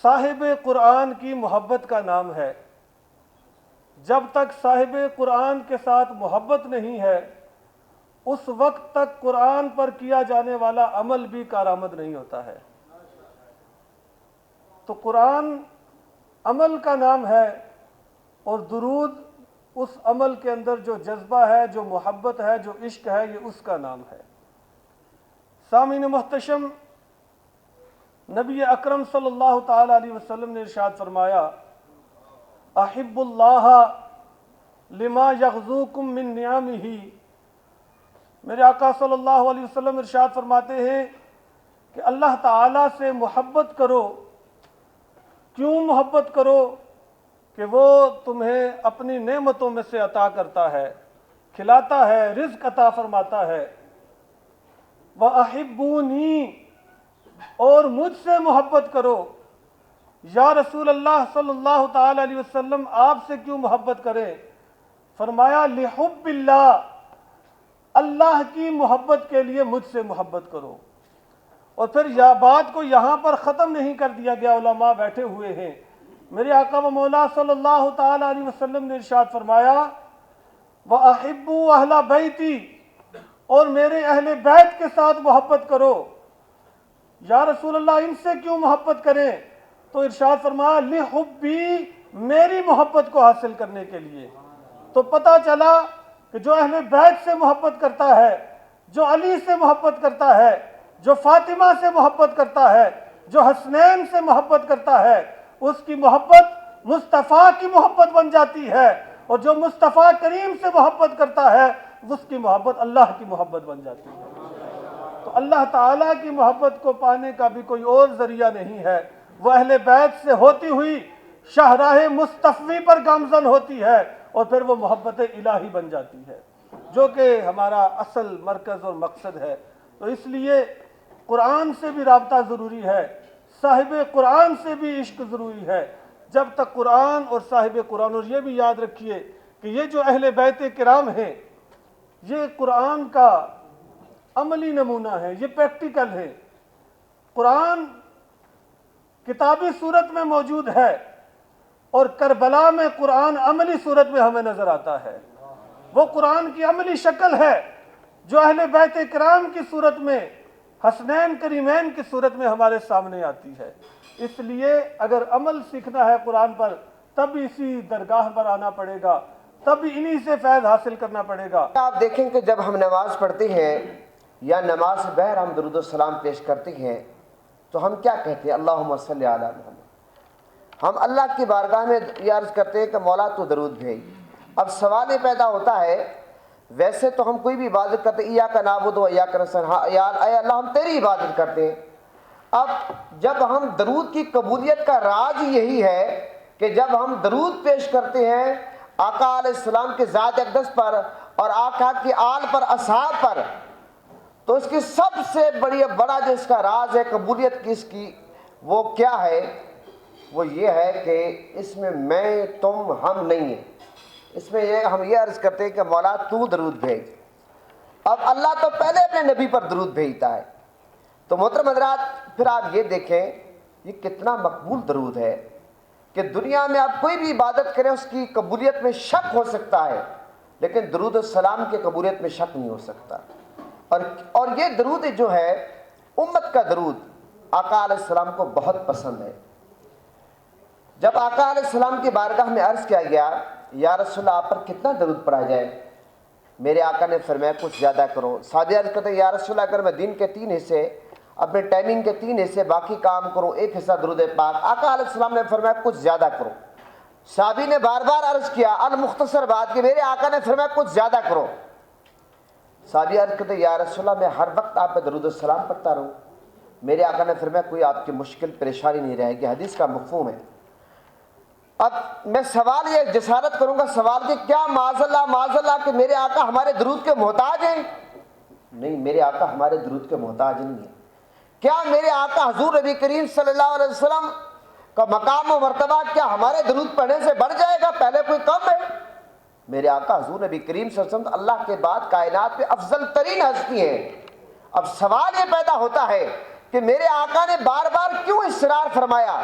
صاحب قرآن کی محبت کا نام ہے۔ جب تک صاحب قرآن کے ساتھ محبت نہیں ہے اس وقت تک قرآن پر کیا جانے والا عمل بھی کارآمد نہیں ہوتا ہے۔ تو قرآن عمل کا نام ہے اور درود اس عمل کے اندر جو جذبہ ہے، جو محبت ہے، جو عشق ہے، یہ اس کا نام ہے۔ سامعین محتشم، نبی اکرم صلی اللہ تعالی علیہ وسلم نے ارشاد فرمایا، احب اللہ لما یغزوکم من نعمہ۔ میرے آقا صلی اللہ علیہ وسلم ارشاد فرماتے ہیں کہ اللہ تعالیٰ سے محبت کرو۔ کیوں محبت کرو؟ کہ وہ تمہیں اپنی نعمتوں میں سے عطا کرتا ہے، کھلاتا ہے، رزق عطا فرماتا ہے۔ وَأَحِبُّونِي، اور مجھ سے محبت کرو۔ یا رسول اللہ صلی اللہ تعالی علیہ وسلم آپ سے کیوں محبت کریں؟ فرمایا لِحُبِّ اللہ، اللہ کی محبت کے لیے مجھ سے محبت کرو۔ اور پھر یہ بات کو یہاں پر ختم نہیں کر دیا گیا، علماء بیٹھے ہوئے ہیں۔ میرے آقا و مولا صلی اللہ تعالی علیہ وسلم نے ارشاد فرمایا وَأَحِبُّوا أَهْلَ بَيْتِي، اور میرے اہل بیت کے ساتھ محبت کرو۔ یا رسول اللہ ان سے کیوں محبت کریں؟ تو ارشاد فرمایا لِحُبِّي، میری محبت کو حاصل کرنے کے لیے۔ تو پتہ چلا کہ جو اہل بیت سے محبت کرتا ہے، جو علی سے محبت کرتا ہے، جو فاطمہ سے محبت کرتا ہے، جو حسنین سے محبت کرتا ہے، اس کی محبت مصطفیٰ کی محبت بن جاتی ہے، اور جو مصطفیٰ کریم سے محبت کرتا ہے اس کی محبت اللہ کی محبت بن جاتی ہے۔ تو اللہ تعالیٰ کی محبت کو پانے کا بھی کوئی اور ذریعہ نہیں ہے، وہ اہل بیت سے ہوتی ہوئی شاہراہ مصطفی پر گامزن ہوتی ہے، اور پھر وہ محبت الہی بن جاتی ہے، جو کہ ہمارا اصل مرکز اور مقصد ہے۔ تو اس لیے قرآن سے بھی رابطہ ضروری ہے، صاحب قرآن سے بھی عشق ضروری ہے۔ جب تک قرآن اور صاحب قرآن، اور یہ بھی یاد رکھیے کہ یہ جو اہل بیت کرام ہیں یہ قرآن کا عملی نمونہ ہے، یہ پریکٹیکل ہے۔ قرآن کتابی صورت میں موجود ہے اور کربلا میں قرآن عملی صورت میں ہمیں نظر آتا ہے۔ وہ قرآن کی عملی شکل ہے جو اہل بیت کرام کی صورت میں، حسنین کریمین کی صورت میں ہمارے سامنے آتی ہے۔ اس لیے اگر عمل سیکھنا ہے قرآن پر تب اسی درگاہ پر آنا پڑے گا، تب انہی سے فیض حاصل کرنا پڑے گا۔ آپ دیکھیں کہ جب ہم نماز پڑھتے ہیں یا نماز سے بہر ہم درود و سلام پیش کرتے ہیں تو ہم کیا کہتے ہیں؟ اللہم صلی علی محمد۔ ہم اللہ کی بارگاہ میں یہ عرض کرتے ہیں کہ مولا تو درود بھیج۔ اب سوال یہ پیدا ہوتا ہے، ویسے تو ہم کوئی بھی عبادت کرتے ہیں ایاک نعبد و ایاک نستعین، اے اللہ ہم تیری عبادت کرتے ہیں۔ اب جب ہم درود کی قبولیت کا راز یہی ہے کہ جب ہم درود پیش کرتے ہیں آقا علیہ السلام کے ذات اقدس پر اور آقا کی آل پر، اصحاب پر، تو اس کی سب سے بڑا جو اس کا راز ہے قبولیت کی، اس کی وہ کیا ہے؟ وہ یہ ہے کہ اس میں میں تم ہم نہیں ہیں، اس میں ہم یہ عرض کرتے ہیں کہ مولا تو درود بھیج۔ اب اللہ تو پہلے اپنے نبی پر درود بھیجتا ہے۔ تو محترم حضرات، پھر آپ یہ دیکھیں یہ کتنا مقبول درود ہے کہ دنیا میں آپ کوئی بھی عبادت کریں اس کی قبولیت میں شک ہو سکتا ہے، لیکن درود السلام کی قبولیت میں شک نہیں ہو سکتا۔ اور یہ درود جو ہے امت کا درود آقا علیہ السلام کو بہت پسند ہے۔ جب آقا علیہ السلام کی بارگاہ میں عرض کیا گیا یا رسول اللہ آپ پر کتنا درود پڑھا جائے؟ میرے آقا نے فرمایا کچھ زیادہ کرو۔ صحابی عرض کرتے ہیں یا رسول اللہ اگر میں دن کے 3 حصے، اپنے ٹائمنگ کے 3 حصے باقی کام کروں، 1 حصہ درود پاک، آقا علیہ السلام نے فرمایا کچھ زیادہ کرو۔ صحابی نے بار بار عرض کیا المختصر بات کہ میرے آقا نے فرمایا کچھ زیادہ کرو۔ صحابی عرض کرتے ہیں یا رسول اللہ میں ہر وقت آپ پہ درود السلام پڑھتا رہوں؟ میرے آقا نے فرمایا کوئی آپ کی مشکل پریشانی نہیں رہے گی، حدیث کا مفہوم ہے۔ اب میں سوال یہ جسارت کروں گا سوال کہ کیا معاذ اللہ کہ میرے آقا ہمارے درود کے محتاج ہیں؟ نہیں، میرے آقا ہمارے درود کے محتاج نہیں ہیں۔ کیا میرے آقا حضور نبی کریم صلی اللہ علیہ وسلم کا مقام و مرتبہ کیا ہمارے درود پڑھنے سے بڑھ جائے گا؟ پہلے کوئی کم ہے؟ میرے آقا حضور نبی کریم صلی اللہ علیہ وسلم اللہ کے بعد کائنات میں افضل ترین ہستی ہیں۔ اب سوال یہ پیدا ہوتا ہے کہ میرے آقا نے بار بار کیوں اصرار فرمایا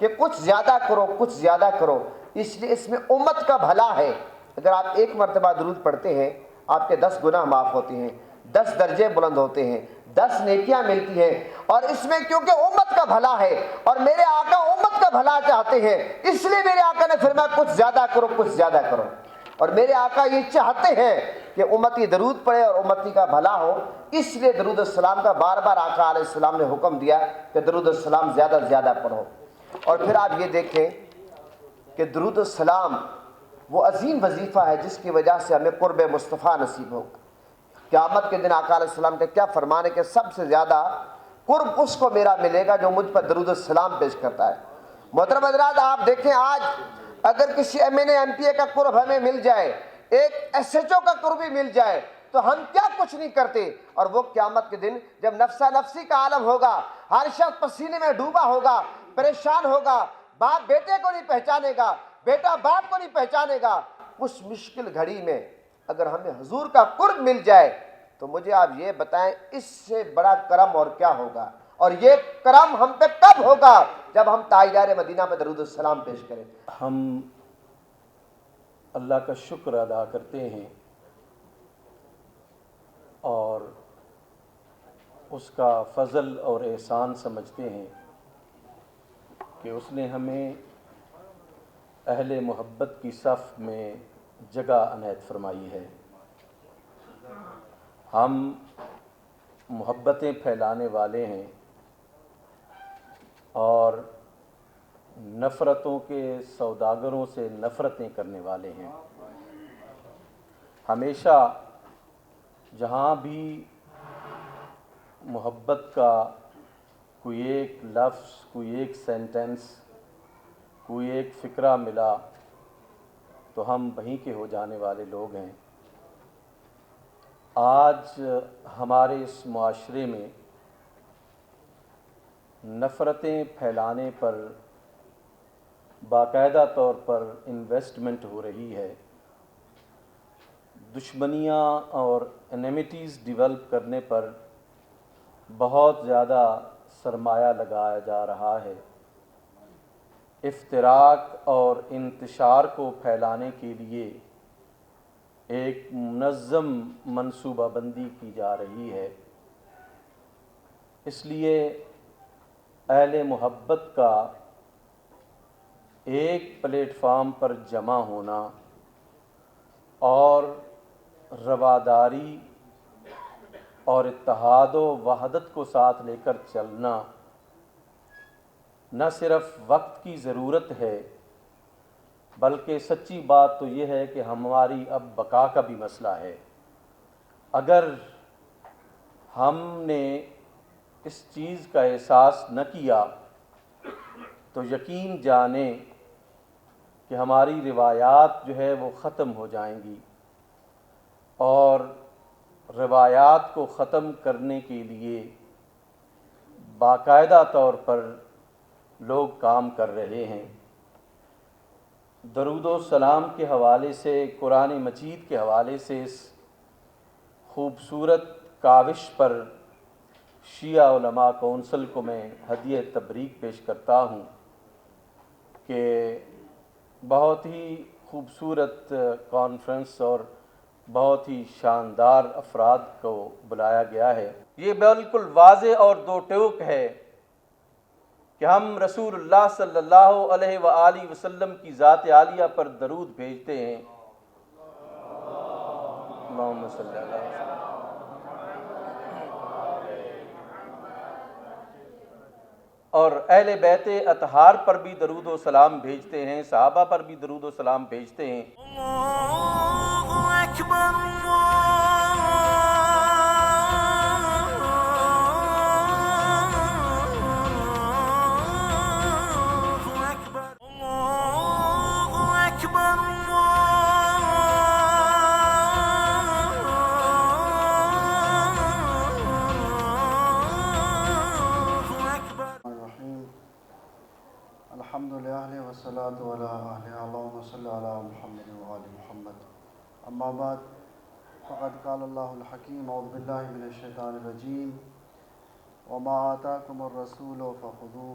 کہ کچھ زیادہ کرو، کچھ زیادہ کرو، اس لیے اس میں امت کا بھلا ہے۔ اگر آپ ایک مرتبہ درود پڑھتے ہیں آپ کے 10 گناہ معاف ہوتے ہیں، 10 درجے بلند ہوتے ہیں، 10 نیکیاں ملتی ہیں، اور اس میں کیونکہ امت کا بھلا ہے اور میرے آقا امت کا بھلا چاہتے ہیں، اس لیے میرے آقا نے فرمایا کچھ زیادہ کرو، کچھ زیادہ کرو۔ اور میرے آقا یہ چاہتے ہیں کہ امتی درود پڑھے اور امتی کا بھلا ہو، اس لیے درود السلام کا بار بار آقا علیہ السلام نے حکم دیا کہ درود السلام زیادہ سے زیادہ پڑھو۔ اور پھر آپ یہ دیکھیں کہ درود السلام وہ عظیم وظیفہ ہے جس کی وجہ سے ہمیں قرب مصطفیٰ نصیب ہوگا۔ قیامت کے دن آقا علیہ السلام کے کیا فرمانے کہ سب سے زیادہ قرب اس کو میرا ملے گا جو مجھ پر درود السلام پیش کرتا ہے۔ محترم حضرات، آپ دیکھیں آج اگر کسی ایم پی اے کا قرب ہمیں مل جائے، ایک SHO کا قرب بھی مل جائے، تو ہم کیا کچھ نہیں کرتے۔ اور وہ قیامت کے دن جب نفسا نفسی کا عالم ہوگا، ہر شخص پسینے میں ڈوبا ہوگا، پریشان ہوگا، باپ بیٹے کو نہیں پہچانے گا، بیٹا باپ کو نہیں پہچانے گا، اس مشکل گھڑی میں اگر ہمیں حضور کا قرب مل جائے تو مجھے آپ یہ بتائیں اس سے بڑا کرم اور کیا ہوگا؟ اور یہ کرم ہم پہ کب ہوگا؟ جب ہم تاجدار مدینہ میں درود السلام پیش کریں۔ ہم اللہ کا شکر ادا کرتے ہیں اور اس کا فضل اور احسان سمجھتے ہیں کہ اس نے ہمیں اہل محبت کی صف میں جگہ عنایت فرمائی ہے۔ ہم محبتیں پھیلانے والے ہیں اور نفرتوں کے سوداگروں سے نفرتیں کرنے والے ہیں۔ ہمیشہ جہاں بھی محبت کا کوئی ایک لفظ، کوئی ایک سینٹنس، کوئی ایک فقرہ ملا تو ہم وہیں کے ہو جانے والے لوگ ہیں۔ آج ہمارے اس معاشرے میں نفرتیں پھیلانے پر باقاعدہ طور پر انویسٹمنٹ ہو رہی ہے، دشمنیاں اور انیمیٹیز ڈیولپ کرنے پر بہت زیادہ سرمایہ لگایا جا رہا ہے۔ افتراق اور انتشار کو پھیلانے کے لیے ایک منظم منصوبہ بندی کی جا رہی ہے۔ اس لیے اہل محبت کا ایک پلیٹ فارم پر جمع ہونا اور رواداری اور اتحاد و وحدت کو ساتھ لے کر چلنا نہ صرف وقت کی ضرورت ہے بلکہ سچی بات تو یہ ہے کہ ہماری اب بقا کا بھی مسئلہ ہے۔ اگر ہم نے اس چیز کا احساس نہ کیا تو یقین جانیں کہ ہماری روایات جو ہے وہ ختم ہو جائیں گی، اور روایات کو ختم کرنے کے لیے باقاعدہ طور پر لوگ کام کر رہے ہیں۔ درود و سلام کے حوالے سے، قرآن مجید کے حوالے سے اس خوبصورت کاوش پر شیعہ علماء کونسل کو میں ہدیہ تبریک پیش کرتا ہوں کہ بہت ہی خوبصورت کانفرنس اور بہت ہی شاندار افراد کو بلایا گیا ہے۔ یہ بالکل واضح اور دو ٹوک ہے کہ ہم رسول اللہ صلی اللہ علیہ وآلہ وسلم کی ذات عالیہ پر درود بھیجتے ہیں۔ اللہم صلی اللہ علیہ وسلم۔ اور اہل بیت اطہار پر بھی درود و سلام بھیجتے ہیں، صحابہ پر بھی درود و سلام بھیجتے ہیں۔ اللہ اکبر، الحمدللہ والصلاة علی اللہم صلی علی محمد وآل محمد، اما بعد فقد قال اللہ الحکیم اعوذ باللہ من الشیطان الرجیم وما آتاکم الرسول فخذوہ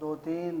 2-3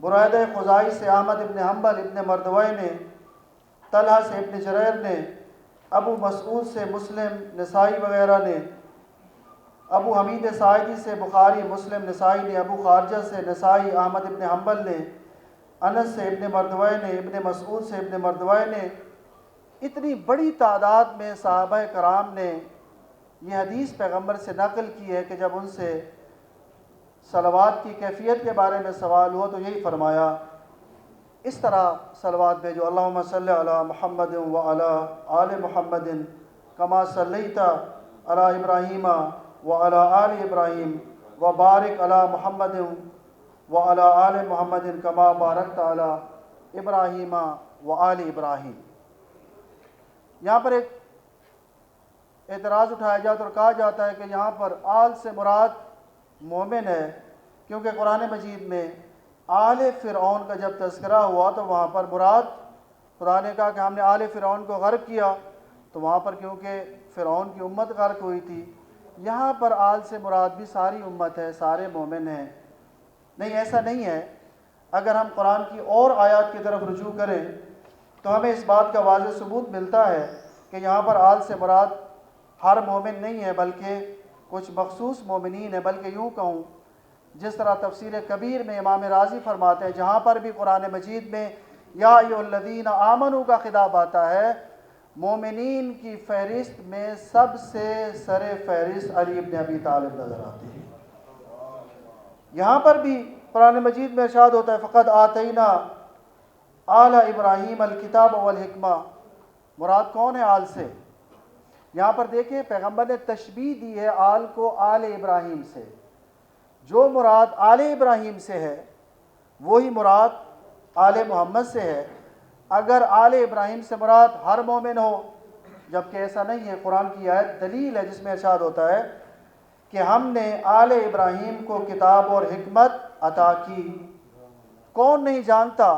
برید خزائی سے احمد ابن حنبل ابن مردوی نے، طلحہ سے ابن جریر نے، ابو مسعود سے مسلم نسائی وغیرہ نے، ابو حمید ساعدی سے بخاری مسلم نسائی نے، ابو خارجہ سے نسائی احمد ابن حنبل نے، انس سے ابن مردوی نے، ابن مسعود سے ابن مردوی نے، اتنی بڑی تعداد میں صحابہ کرام نے یہ حدیث پیغمبر سے نقل کی ہے کہ جب ان سے صلوات کی کیفیت کے بارے میں سوال ہوا تو یہی فرمایا، اس طرح صلوات بھیجو، اللہم صلی علی محمد وعلی آل محمد کما صلیت علی ابراہیم وعلی آل ابراہیم وبارک علی محمد وعلی آل محمد کما بارکت علی ابراہیم وآل ابراہیم۔ یہاں پر ایک اعتراض اٹھایا جاتا اور کہا جاتا ہے کہ یہاں پر آل سے مراد مومن ہے، کیونکہ قرآن مجید میں آل فرعون کا جب تذکرہ ہوا تو وہاں پر مراد، خدا نے کہا کہ ہم نے آل فرعون کو غرق کیا، تو وہاں پر کیونکہ فرعون کی امت غرق ہوئی تھی، یہاں پر آل سے مراد بھی ساری امت ہے، سارے مومن ہیں۔ نہیں، ایسا نہیں ہے۔ اگر ہم قرآن کی اور آیات کی طرف رجوع کریں تو ہمیں اس بات کا واضح ثبوت ملتا ہے کہ یہاں پر آل سے مراد ہر مومن نہیں ہے، بلکہ کچھ مخصوص مومنین ہیں۔ بلکہ یوں کہوں، جس طرح تفسیر کبیر میں امام رازی فرماتے ہیں، جہاں پر بھی قرآن مجید میں یا ایھا الذین آمنوا کا خطاب آتا ہے، مومنین کی فہرست میں سب سے سر فہرست علی بن ابی طالب نظر آتے ہیں۔ یہاں پر بھی قرآن مجید میں ارشاد ہوتا ہے فقد آتینا آل ابراہیم الکتاب والحکمہ، مراد کون ہے آل سے؟ یہاں پر دیکھیں پیغمبر نے تشبیہ دی ہے آل کو آل ابراہیم سے، جو مراد آل ابراہیم سے ہے وہی مراد آل محمد سے ہے۔ اگر آل ابراہیم سے مراد ہر مومن ہو، جبکہ ایسا نہیں ہے، قرآن کی آیت دلیل ہے جس میں ارشاد ہوتا ہے کہ ہم نے آل ابراہیم کو کتاب اور حکمت عطا کی۔ کون نہیں جانتا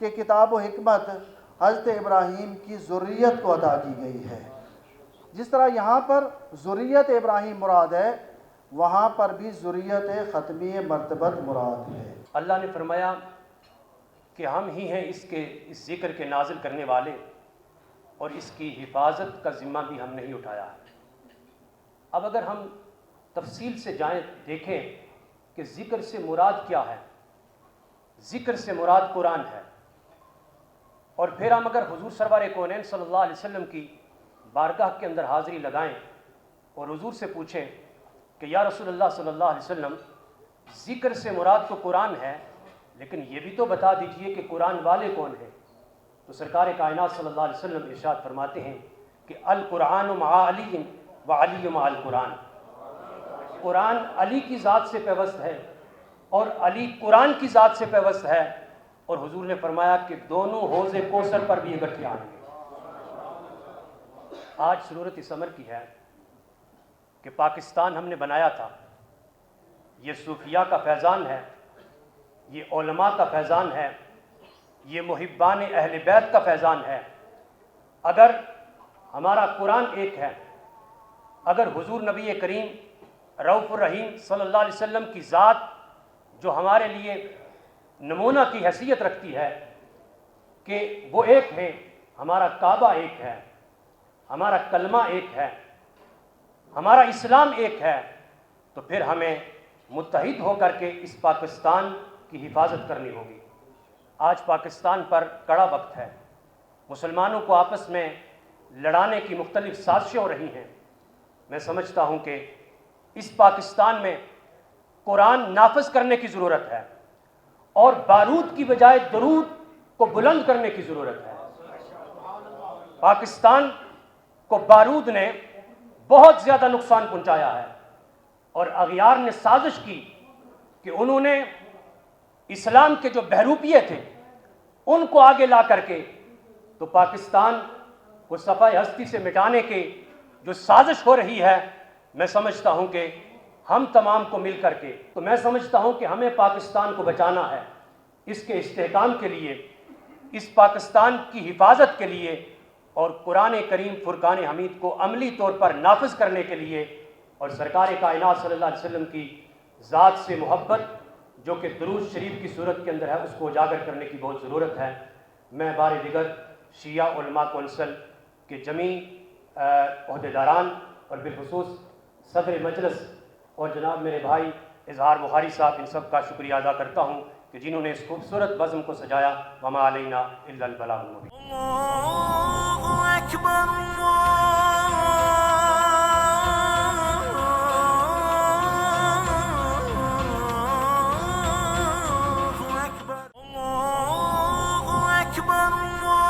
کہ کتاب و حکمت حضرت ابراہیم کی ذریت کو عطا کی گئی ہے۔ جس طرح یہاں پر ذریت ابراہیم مراد ہے، وہاں پر بھی ذریت ختمی مرتبت مراد ہے۔ اللہ نے فرمایا کہ ہم ہی ہیں اس ذکر کے نازل کرنے والے، اور اس کی حفاظت کا ذمہ بھی ہم نہیں اٹھایا ہے۔ اب اگر ہم تفصیل سے جائیں، دیکھیں کہ ذکر سے مراد کیا ہے۔ ذکر سے مراد قرآن ہے، اور پھر ہم اگر حضور سرور کونین صلی اللہ علیہ وسلم کی بارگاہ کے اندر حاضری لگائیں اور حضور سے پوچھیں کہ یا رسول اللہ صلی اللہ علیہ وسلم، ذکر سے مراد تو قرآن ہے، لیکن یہ بھی تو بتا دیجئے کہ قرآن والے کون ہیں، تو سرکار کائنات صلی اللہ علیہ وسلم ارشاد فرماتے ہیں کہ القرآن مع علی و علی مع القرآن، قرآن علی کی ذات سے پیوست ہے اور علی قرآن کی ذات سے پیوست ہے، اور حضور نے فرمایا کہ دونوں حوض کوثر پر بھی اکٹھے آئیں گے۔ آج ضرورت اس امر کی ہے کہ پاکستان ہم نے بنایا تھا، یہ صوفیاء کا فیضان ہے، یہ علماء کا فیضان ہے، یہ محبان اہل بیت کا فیضان ہے۔ اگر ہمارا قرآن ایک ہے، اگر حضور نبی کریم رؤوف الرحیم صلی اللہ علیہ وسلم کی ذات جو ہمارے لیے نمونہ کی حیثیت رکھتی ہے کہ وہ ایک ہے، ہمارا کعبہ ایک ہے، ہمارا کلمہ ایک ہے، ہمارا اسلام ایک ہے، تو پھر ہمیں متحد ہو کر کے اس پاکستان کی حفاظت کرنی ہوگی۔ آج پاکستان پر کڑا وقت ہے، مسلمانوں کو آپس میں لڑانے کی مختلف سازشیں ہو رہی ہیں۔ میں سمجھتا ہوں کہ اس پاکستان میں قرآن نافذ کرنے کی ضرورت ہے، اور بارود کی بجائے درود کو بلند کرنے کی ضرورت ہے۔ پاکستان کو بارود نے بہت زیادہ نقصان پہنچایا ہے، اور اغیار نے سازش کی کہ انہوں نے اسلام کے جو بہروپیے تھے ان کو آگے لا کر کے تو پاکستان کو صفحہ ہستی سے مٹانے کے جو سازش ہو رہی ہے، میں سمجھتا ہوں کہ ہم تمام کو مل کر کے، تو میں سمجھتا ہوں کہ ہمیں پاکستان کو بچانا ہے۔ اس کے استحکام کے لیے، اس پاکستان کی حفاظت کے لیے، اور قرآن کریم فرقان حمید کو عملی طور پر نافذ کرنے کے لیے، اور سرکار کائنات صلی اللہ علیہ وسلم کی ذات سے محبت جو کہ درود شریف کی صورت کے اندر ہے، اس کو اجاگر کرنے کی بہت ضرورت ہے۔ میں بار دیگر شیعہ علماء کونسل کے جمیع عہدیداران اور بالخصوص صدر مجلس اور جناب میرے بھائی اظہار بخاری صاحب، ان سب کا شکریہ ادا کرتا ہوں کہ جنہوں نے اس خوبصورت بزم کو سجایا۔ وما علینا الا البلاغ المبین۔ الله أكبر الله أكبر الله أكبر الله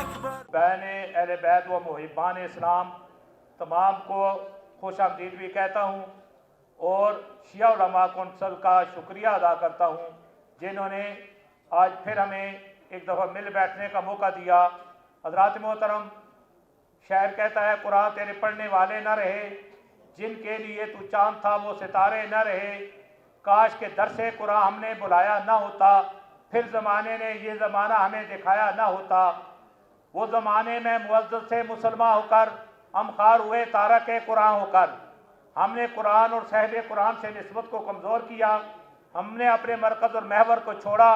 أكبر۔ بہن اہل بیت و محبان اسلام تمام کو خوش آمدید بھی کہتا ہوں اور شیعہ علماء کونسل کا شکریہ ادا کرتا ہوں جنہوں نے آج پھر ہمیں ایک دفعہ مل بیٹھنے کا موقع دیا۔ حضرات محترم، شاعر کہتا ہے قرآن تیرے پڑھنے والے نہ رہے، جن کے لیے تو چاند تھا وہ ستارے نہ رہے، کاش کے درس قرآن ہم نے بلایا نہ ہوتا، پھر زمانے نے یہ زمانہ ہمیں دکھایا نہ ہوتا۔ وہ زمانے میں معزز سے مسلمان ہو کر ہم خار ہوئے تارک قرآن ہو کر، ہم نے قرآن اور صاحب قرآن سے نسبت کو کمزور کیا، ہم نے اپنے مرکز اور محور کو چھوڑا۔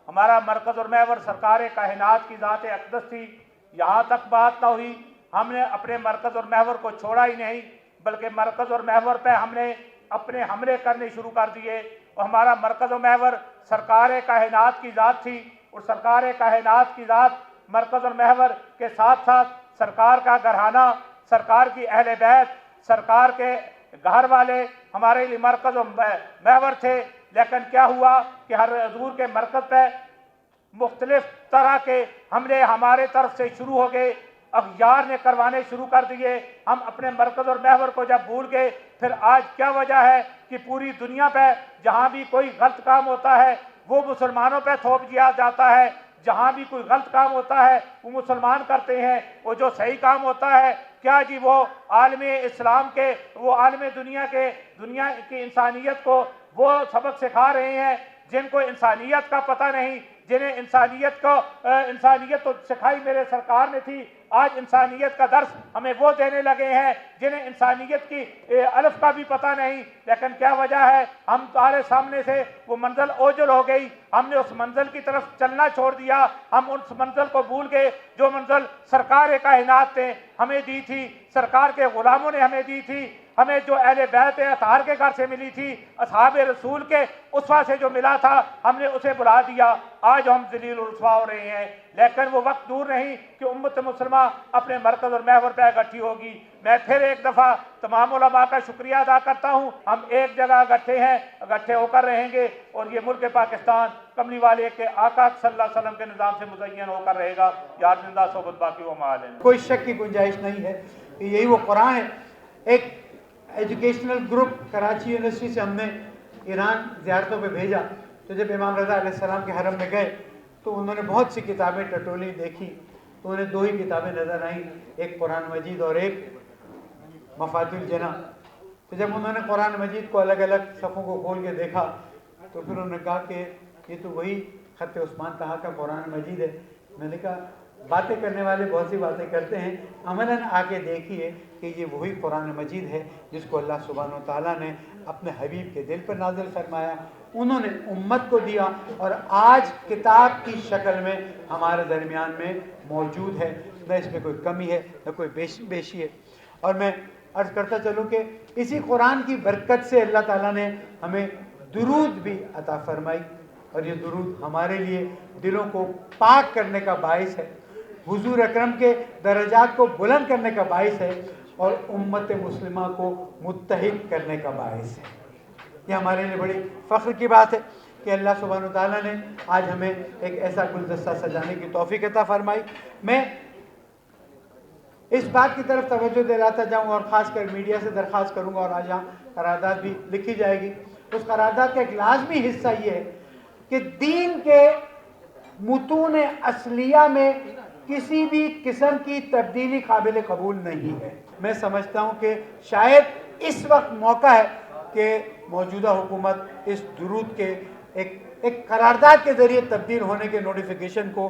ہمارا مرکز اور محور سرکار کائنات کی ذات اقدس تھی۔ یہاں تک بات نہ ہوئی، ہم نے اپنے مرکز اور محور کو چھوڑا ہی نہیں، بلکہ مرکز اور محور پہ ہم نے اپنے حملے کرنے شروع کر دیے، اور ہمارا مرکز و محور سرکار کائنات کی ذات تھی، اور سرکار کائنات کی ذات مرکز اور محور کے ساتھ ساتھ سرکار کا گھرانہ، سرکار کی اہل بیت، سرکار کے گھر والے ہمارے لیے مرکز و محور تھے۔ لیکن کیا ہوا کہ ہر حضور کے مرکز پہ مختلف طرح کے حملے ہمارے طرف سے شروع ہو گئے، اغیار نے کروانے شروع کر دیے۔ ہم اپنے مرکز اور محور کو جب بھول گئے، پھر آج کیا وجہ ہے کہ پوری دنیا پہ جہاں بھی کوئی غلط کام ہوتا ہے وہ مسلمانوں پہ تھوپ دیا جاتا ہے، جہاں بھی کوئی غلط کام ہوتا ہے وہ مسلمان کرتے ہیں، وہ جو صحیح کام ہوتا ہے کیا جی وہ عالم اسلام کے، وہ عالم دنیا کی انسانیت کو وہ سبق سکھا رہے ہیں جن کو انسانیت کا پتہ نہیں، جنہیں انسانیت تو سکھائی میرے سرکار نے تھی۔ آج انسانیت کا درس ہمیں وہ دینے لگے ہیں جنہیں انسانیت کی الف کا بھی پتہ نہیں۔ لیکن کیا وجہ ہے؟ ہم تمہارے سامنے سے وہ منزل اوجل ہو گئی، ہم نے اس منزل کی طرف چلنا چھوڑ دیا، ہم اس منزل کو بھول گئے جو منزل سرکار کائنات نے ہمیں دی تھی، سرکار کے غلاموں نے ہمیں دی تھی، ہمیں جو اہل بیت اطہار کے گھر سے ملی تھی، اصحاب رسول کے اسوہ سے جو ملا تھا، ہم نے اسے بلا دیا۔ آج ہم ذلیل و رسوا ہو رہے ہیں، لیکن وہ وقت دور نہیں کہ امت مسلمہ اپنے مرکز اور محور پہ اکٹھی ہوگی۔ میں پھر ایک دفعہ تمام علماء کا شکریہ ادا کرتا ہوں۔ ہم ایک جگہ اکٹھے ہیں، اکٹھے ہو کر رہیں گے، اور یہ ملک پاکستان کملی والے کے آقا صلی اللہ علیہ وسلم کے نظام سے مزین ہو کر رہے گا۔ یار زندہ صحبت باقی و معالم۔ کوئی شک کی گنجائش نہیں ہے کہ یہی وہ قرآن ہے۔ ایک ایجوکیشنل گروپ کراچی یونیورسٹی سے ہم نے ایران زیارتوں پہ بھیجا، تو جب امام رضا علیہ السلام کے حرم میں گئے تو انہوں نے بہت سی کتابیں ٹٹولی دیکھی، تو انہیں دو ہی کتابیں نظر آئیں، ایک قرآن مجید اور ایک مفاتیح الجناح۔ تو جب انہوں نے قرآن مجید کو الگ الگ صفحوں کو کھول کے دیکھا تو پھر انہوں نے کہا کہ یہ تو وہی خط عثمان طہا کا قرآن مجید ہے۔ میں نے کہا باتیں کرنے والے بہت سی باتیں کرتے ہیں، عملاً آ کے دیکھیے کہ یہ وہی قرآن مجید ہے جس کو اللہ سبحانہ و تعالیٰ نے اپنے حبیب کے دل پر نازل فرمایا، انہوں نے امت کو دیا، اور آج کتاب کی شکل میں ہمارے درمیان میں موجود ہے۔ نہ اس میں کوئی کمی ہے نہ کوئی بیشی ہے۔ اور میں عرض کرتا چلوں کہ اسی قرآن کی برکت سے اللہ تعالیٰ نے ہمیں درود بھی عطا فرمائی، اور یہ درود ہمارے لیے دلوں کو پاک کرنے کا باعث ہے، حضور اکرم کے درجات کو بلند کرنے کا باعث ہے، اور امت مسلمہ کو متحد کرنے کا باعث ہے۔ یہ ہمارے لیے بڑی فخر کی بات ہے کہ اللہ سبحانہ و تعالیٰ نے آج ہمیں ایک ایسا گلدستہ سجانے کی توفیق عطا فرمائی۔ میں اس بات کی طرف توجہ دلاتا جاؤں، اور خاص کر میڈیا سے درخواست کروں گا، اور آج یہاں قرارداد بھی لکھی جائے گی، اس قرارداد کا ایک لازمی حصہ یہ ہے کہ دین کے متون اصلیہ میں کسی بھی قسم کی تبدیلی قابل قبول نہیں ہے۔ میں سمجھتا ہوں کہ شاید اس وقت موقع ہے کہ موجودہ حکومت اس درود کے ایک قرارداد کے ذریعے تبدیل ہونے کے نوٹیفیکیشن کو